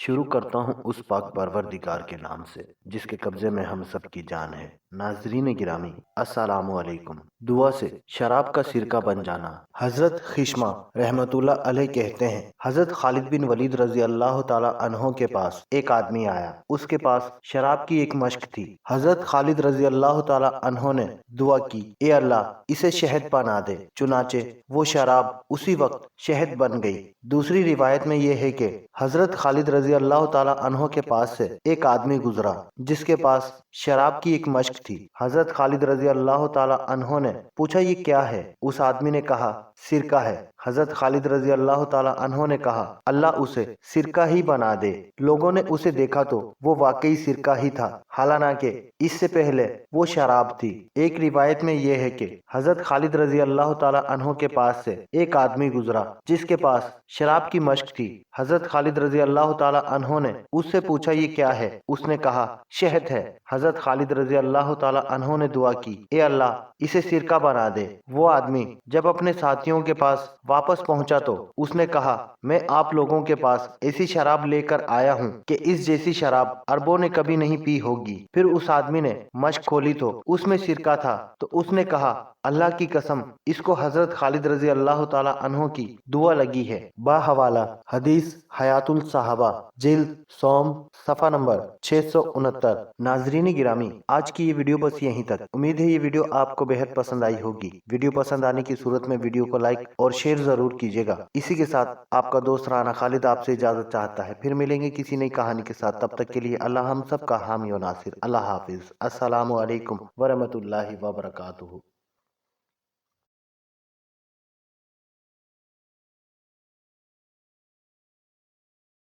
شروع کرتا ہوں اس پاک پروردگار کے نام سے جس کے قبضے میں ہم سب کی جان ہے۔ ناظرین گرامی، السلام علیکم۔ دعا سے شراب کا سرکہ بن جانا۔ حضرت خشمہ رحمت اللہ علیہ کہتے ہیں، حضرت خالد بن ولید رضی اللہ تعالی عنہ کے پاس ایک آدمی آیا۔ اس کے پاس شراب کی ایک مشک تھی۔ حضرت خالد رضی اللہ تعالی عنہ نے دعا کی، اے اللہ اسے شہد بنا دے۔ چنانچہ وہ شراب اسی وقت شہد بن گئی۔ دوسری روایت میں یہ ہے کہ حضرت خالد رضی اللہ تعالی عنہ کے پاس سے ایک آدمی گزرا جس کے پاس شراب کی ایک مشک تھی۔ حضرت خالد رضی اللہ تعالی عنہ نے پوچھا، یہ کیا ہے؟ اس آدمی نے کہا، سرکہ ہے۔ حضرت خالد رضی اللہ تعالی عنہ نے کہا، اللہ اسے سرکہ ہی بنا دے۔ لوگوں نے اسے دیکھا تو وہ واقعی سرکہ ہی تھا، حالانکہ اس سے پہلے وہ شراب تھی۔ ایک روایت میں یہ ہے کہ حضرت خالد رضی اللہ تعالی عنہ کے پاس سے ایک آدمی گزرا جس کے پاس شراب کی مشک تھی۔ حضرت خالد رضی اللہ تعالی عنہ نے اس سے پوچھا، یہ کیا ہے؟ اس نے کہا، شہد ہے۔ حضرت خالد رضی اللہ تعالی عنہ نے دعا کی، اے اللہ اسے سرکہ بنا دے۔ وہ آدمی جب اپنے ساتھیوں کے پاس واپس پہنچا تو اس نے کہا، میں آپ لوگوں کے پاس ایسی شراب لے کر آیا ہوں کہ اس جیسی شراب عربوں نے کبھی نہیں پی ہوگی۔ پھر اس آدمی نے مشک کھولی تو اس میں سرکہ تھا، تو اس نے کہا، اللہ کی قسم اس کو حضرت خالد رضی اللہ تعالی عنہ کی دعا لگی ہے۔ باحوالہ حدیث حیات الصحابہ جلد سوم صفحہ نمبر 669۔ ناظرین گرامی، آج کی یہ ویڈیو بس یہیں تک۔ امید ہے یہ ویڈیو آپ کو بہت پسند آئی ہوگی۔ ویڈیو پسند آنے کی صورت میں ویڈیو کو لائک اور شیئر ضرور کیجیے گا۔ اسی کے ساتھ آپ کا دوست رانا خالد آپ سے اجازت چاہتا ہے، پھر ملیں گے کسی نئی کہانی کے ساتھ۔ تب تک کے لیے اللہ ہم سب کا حامی و ناصر۔ اللہ حافظ۔ السلام علیکم ورحمۃ اللہ وبرکاتہ۔